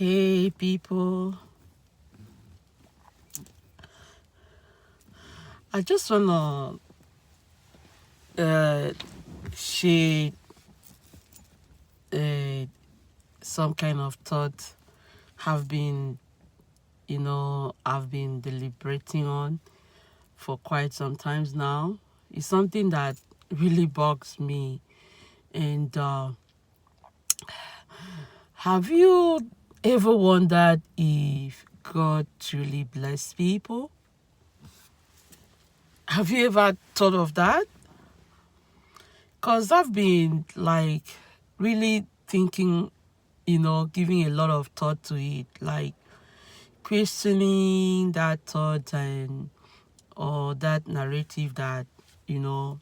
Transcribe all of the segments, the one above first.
Hey people, I just wanna share uh, some kind of thought have been, I've been deliberating on for quite some times now. It's something that really bugs me. And have you ever wondered if God truly bless people? Have you ever thought of that? Because I've been like really thinking, giving a lot of thought to it, like questioning that thought and or that narrative that, you know,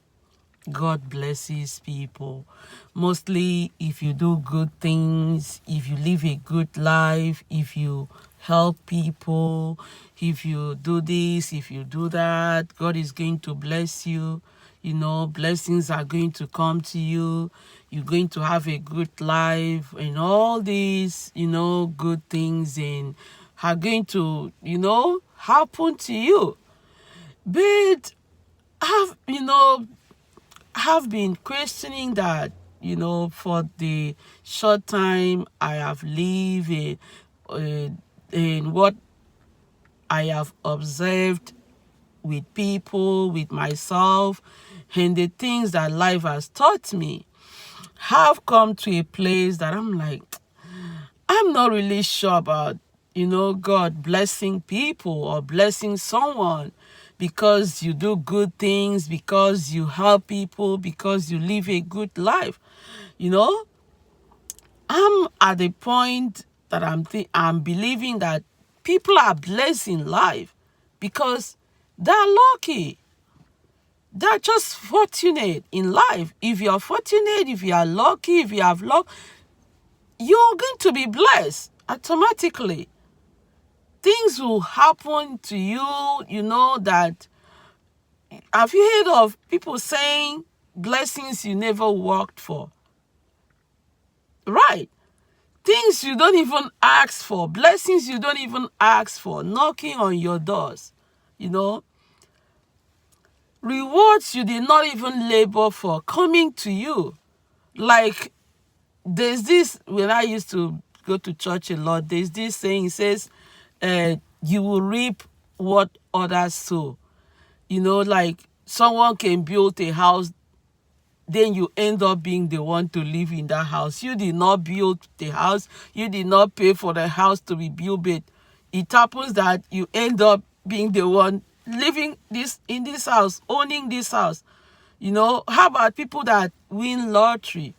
God blesses people. Mostly if you do good things, if you live a good life, if you help people, if you do this, if you do that, God is going to bless you. Blessings are going to come to you. You're going to have a good life and all these, good things and are going to, happen to you. But have been questioning that, for the short time I have lived in what I have observed with people, with myself, and the things that life has taught me, have come to a place that I'm like, I'm not really sure about, God blessing people or blessing someone because you do good things, because you help people, because you live a good life. I'm at the point that I'm believing that people are blessed in life because they're lucky. They're just fortunate in life. If you're fortunate, if you are lucky, if you have luck, you're going to be blessed automatically. Things will happen to you, that. Have you heard of people saying blessings you never worked for? Right. Things you don't even ask for, blessings you don't even ask for, knocking on your doors, rewards you did not even labor for coming to you. Like, there's this, when I used to go to church a lot, there's this saying, it says, you will reap what others sow. Like someone can build a house, then you end up being the one to live in that house. You did not build the house. You did not pay for the house to be built, but it happens that you end up being the one living in this house, owning this house. How about people that win lottery?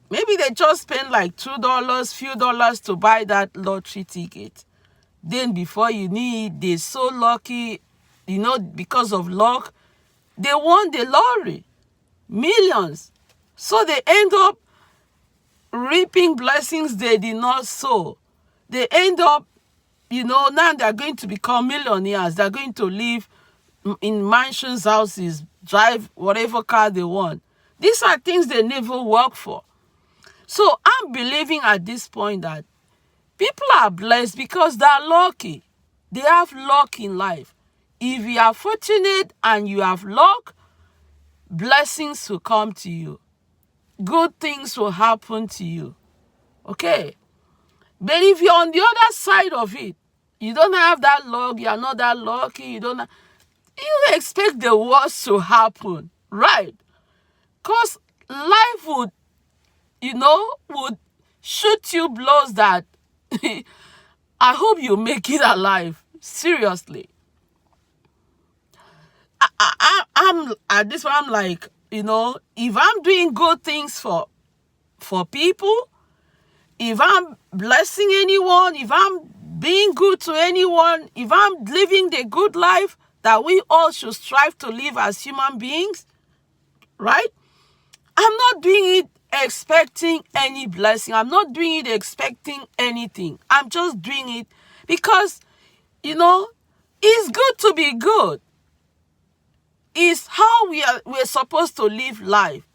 Maybe they just spend like $2, few dollars to buy that lottery ticket. Then before you need, they're so lucky, because of luck, they won the lottery. Millions. So they end up reaping blessings they did not sow. They end up, now they're going to become millionaires. They're going to live in mansions, houses, drive whatever car they want. These are things they never work for. So I'm believing at this point that people are blessed because they're lucky. They have luck in life. If you are fortunate and you have luck, blessings will come to you. Good things will happen to you. Okay? But if you're on the other side of it, you don't have that luck, you're not that lucky, you expect the worst to happen. Right? Because life would shoot you blows that I hope you make it alive. Seriously. I'm at this point, I'm like, if I'm doing good things for people, if I'm blessing anyone, if I'm being good to anyone, if I'm living the good life that we all should strive to live as human beings, right? I'm not doing it expecting any blessing. I'm not doing it expecting anything. I'm just doing it because, it's good to be good. It's how we're supposed to live life.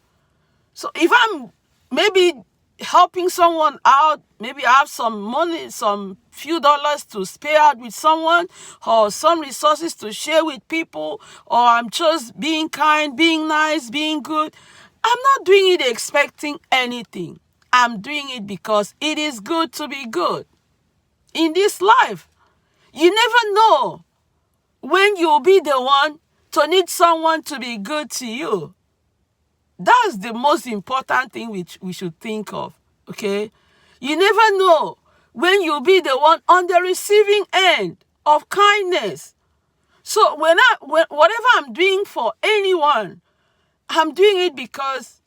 So if I'm maybe helping someone out, maybe I have some money, some few dollars to spare out with someone, or some resources to share with people, or I'm just being kind, being nice, being good. I'm not doing it expecting anything. I'm doing it because it is good to be good in this life. You never know when you'll be the one to need someone to be good to you. That's the most important thing which we should think of, okay? You never know when you'll be the one on the receiving end of kindness. So whatever I'm doing for anyone, I'm doing it because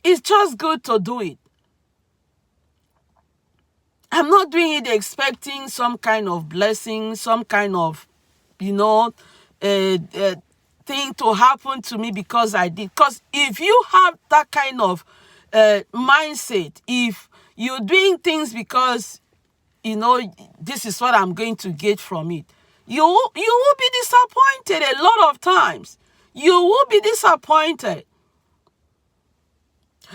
it's just good to do it. I'm not doing it expecting some kind of blessing, some kind of, thing to happen to me because I did. Because if you have that kind of mindset, if you're doing things because, this is what I'm going to get from it, you will be disappointed a lot of times. You will be disappointed.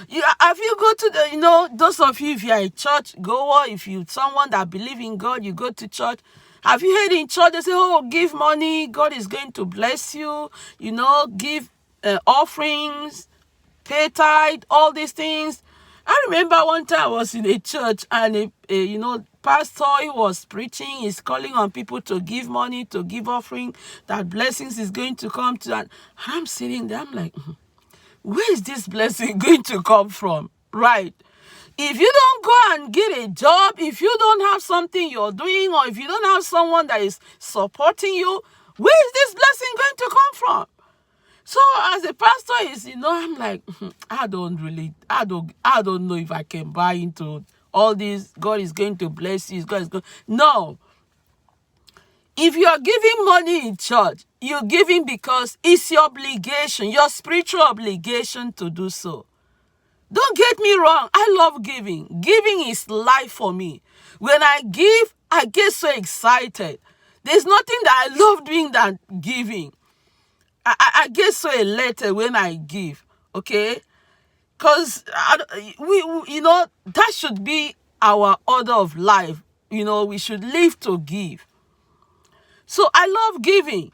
If you go to the, those of you, if you're a church goer, if you're someone that believe in God, you go to church. Have you heard in church, they say, oh, give money, God is going to bless you, give offerings, pay tithe, all these things. I remember one time I was in a church and pastor, he was preaching, he's calling on people to give money, to give offering, that blessings is going to come to. And I'm sitting there, I'm like, where is this blessing going to come from? Right. If you don't go and get a job, if you don't have something you're doing, or if you don't have someone that is supporting you, where is this blessing going to come from? So as a pastor I'm like, I don't know if I can buy into all this. God is going to bless you. God is going. No. If you are giving money in church, you're giving because it's your obligation, your spiritual obligation to do so. Don't get me wrong. I love giving. Giving is life for me. When I give, I get so excited. There's nothing that I love doing than giving. I get so elated when I give. Okay? Because that should be our order of life. We should live to give. So I love giving.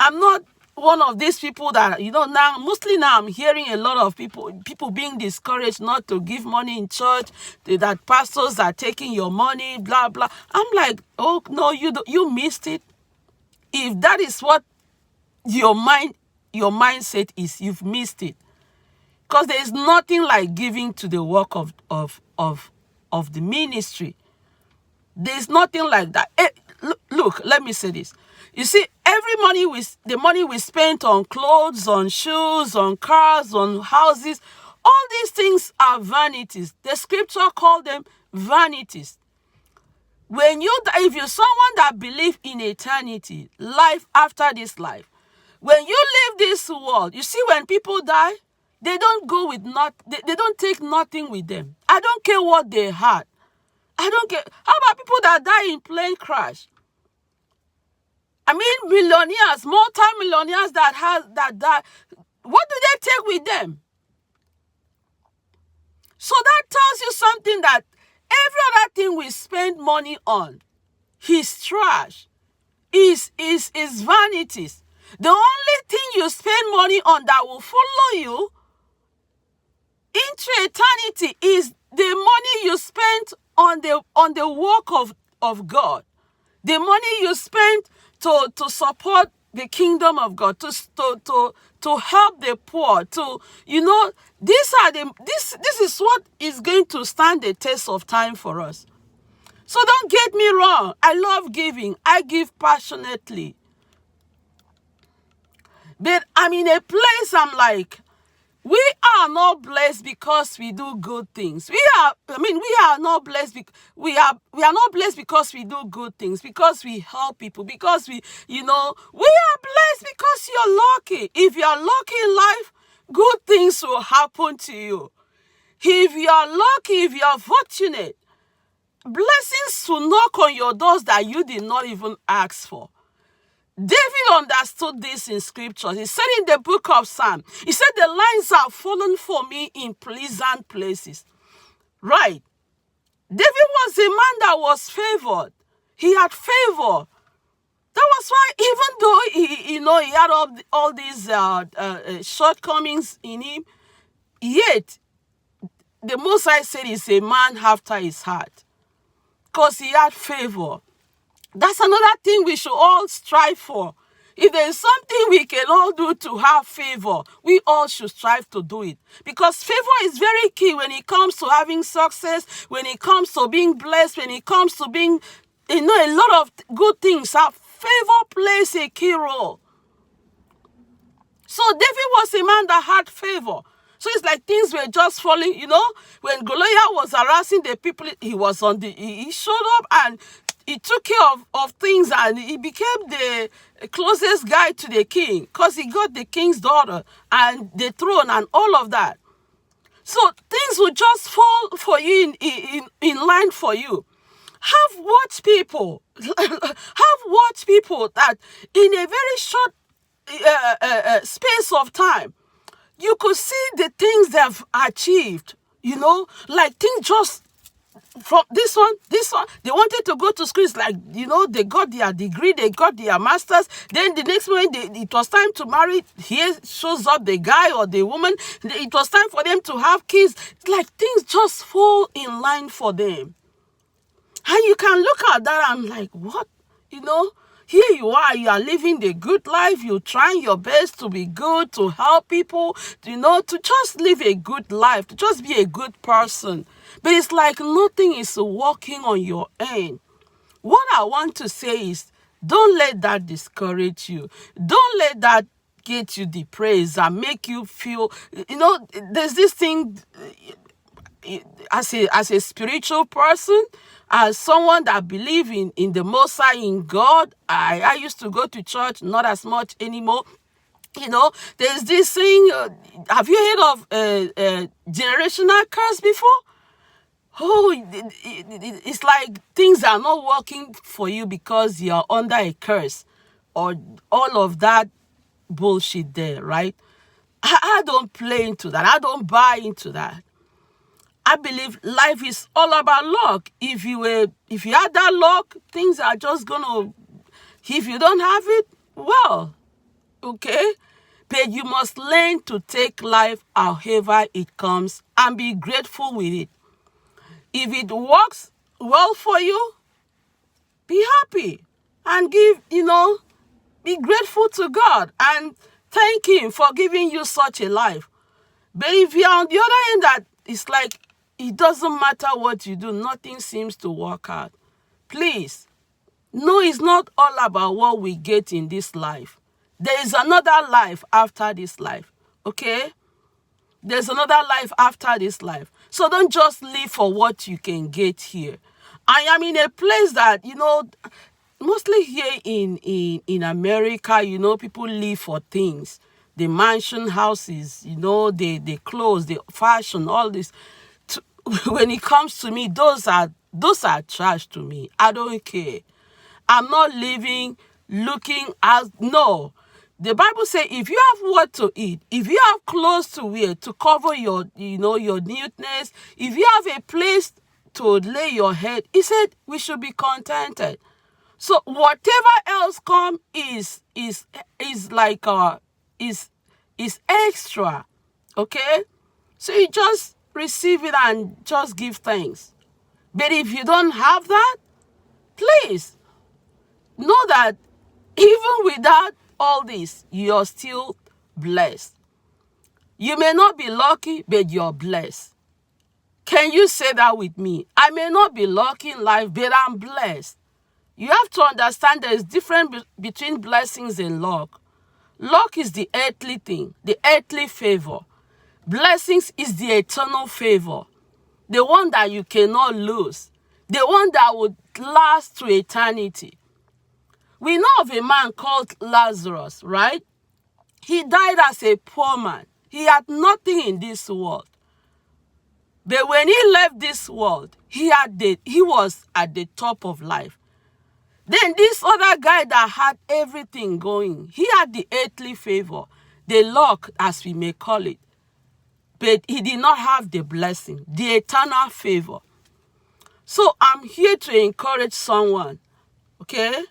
I'm not one of these people that, mostly now I'm hearing a lot of people being discouraged not to give money in church, that pastors are taking your money, blah, blah. I'm like, oh, no, you missed it. If that is what your mindset is, you've missed it. Because there is nothing like giving to the work of the ministry. There's nothing like that. Look, let me say this. You see, the money we spent on clothes, on shoes, on cars, on houses, all these things are vanities. The scripture called them vanities. If you're someone that believes in eternity, life after this life, when you leave this world, you see, when people die, they don't go with they don't take nothing with them. I don't care what they had. I don't care. How about people that die in plane crash? I mean, millionaires, multi-millionaires that die. What do they take with them? So that tells you something, that every other thing we spend money on is trash, is vanities. The only thing you spend money on that will follow you into eternity is the money you spent on the work of God. The money you spent to support the kingdom of God, to help the poor, this is what is going to stand the test of time for us. So don't get me wrong. I love giving. I give passionately. But I'm in a place I'm like, we are not blessed because we do good things. We are not blessed because we do good things, because we help people, because we are blessed because you're lucky. If you are lucky in life, good things will happen to you. If you are lucky, if you are fortunate, blessings will knock on your doors that you did not even ask for. David understood this in scriptures. He said in the book of Psalms, he said, the lines are fallen for me in pleasant places. Right. David was a man that was favored. He had favor. That was why, even though he had all these shortcomings in him, yet the Most High said he's a man after his heart, because he had favor. That's another thing we should all strive for. If there's something we can all do to have favor, we all should strive to do it. Because favor is very key when it comes to having success, when it comes to being blessed, when it comes to being, a lot of good things. Favor plays a key role. So David was a man that had favor. So it's like things were just falling, when Goliath was harassing the people, he showed up and he took care of things, and he became the closest guy to the king, because he got the king's daughter and the throne and all of that. So things will just fall for you in line for you. Have watched people that in a very short space of time, you could see the things they've achieved, like things just from this one, they wanted to go to school. It's like, they got their degree, they got their masters. Then the next moment, it was time to marry. Here shows up the guy or the woman. It was time for them to have kids. It's like things just fall in line for them. And you can look at that and like, what? Here you are living the good life. You're trying your best to be good, to help people, to just live a good life, to just be a good person. But it's like nothing is working on your end. What I want to say is, don't let that discourage you. Don't let that get you depressed and make you feel, there's this thing, as a spiritual person, as someone that believes in the Most High, in God. I used to go to church, not as much anymore. There's this thing, have you heard of generational curse before? Oh, it's like things are not working for you because you're under a curse, or all of that bullshit there, right? I don't play into that. I don't buy into that. I believe life is all about luck. If you had that luck, things are just gonna. If you don't have it, well, okay. But you must learn to take life however it comes and be grateful with it. If it works well for you, be happy and be grateful to God and thank Him for giving you such a life. But if you're on the other end, that it's like it doesn't matter what you do, nothing seems to work out. Please, no, it's not all about what we get in this life. There is another life after this life, okay? There's another life after this life. So don't just live for what you can get here. I am in a place that, mostly here in America, people live for things. The mansion houses, the clothes, the fashion, all this. When it comes to me, those are trash to me. I don't care. I'm not living, looking as, no. The Bible says if you have what to eat, if you have clothes to wear to cover your neatness, if you have a place to lay your head, He said we should be contented. So whatever else come is extra, okay? So you just receive it and just give thanks. But if you don't have that, please know that even without all this, you're still blessed. You may not be lucky, but you're blessed. Can you say that with me? I may not be lucky in life, but I'm blessed. You have to understand there is difference between blessings and luck. Luck is the earthly thing, the earthly favor. Blessings is the eternal favor, the one that you cannot lose, the one that would last to eternity. We know of a man called Lazarus, right? He died as a poor man. He had nothing in this world. But when he left this world, he was at the top of life. Then this other guy that had everything going, he had the earthly favor, the luck, as we may call it. but he did not have the blessing, the eternal favor. So I'm here to encourage someone, okay?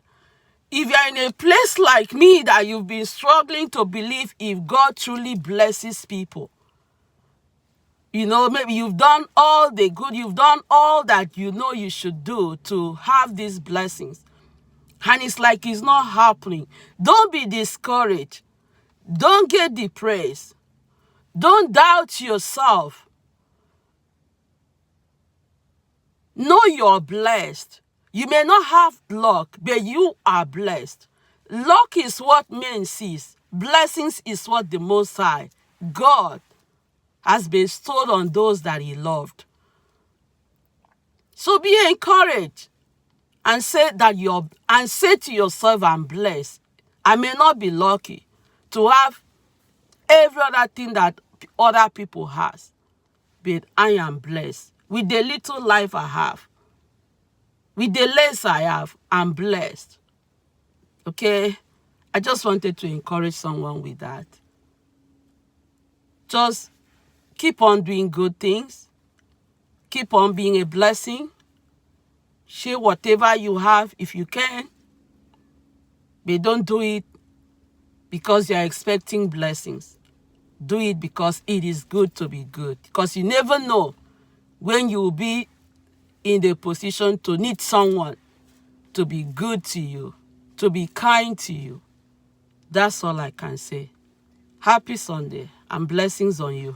If you're in a place like me that you've been struggling to believe if God truly blesses people, maybe you've done all the good, you've done all that you know you should do to have these blessings, and it's like it's not happening. Don't be discouraged. Don't get depressed. Don't doubt yourself. Know you're blessed. You may not have luck, but you are blessed. Luck is what man sees. Blessings is what the Most High, God, has bestowed on those that he loved. So be encouraged and say to yourself, I'm blessed. I may not be lucky to have every other thing that other people has, but I am blessed. With the little life I have, with the less I have, I'm blessed. Okay? I just wanted to encourage someone with that. Just keep on doing good things. Keep on being a blessing. Share whatever you have if you can. But don't do it because you're expecting blessings. Do it because it is good to be good. Because you never know when you will be in the position to need someone to be good to you, to be kind to you. That's all I can say. Happy Sunday and blessings on you.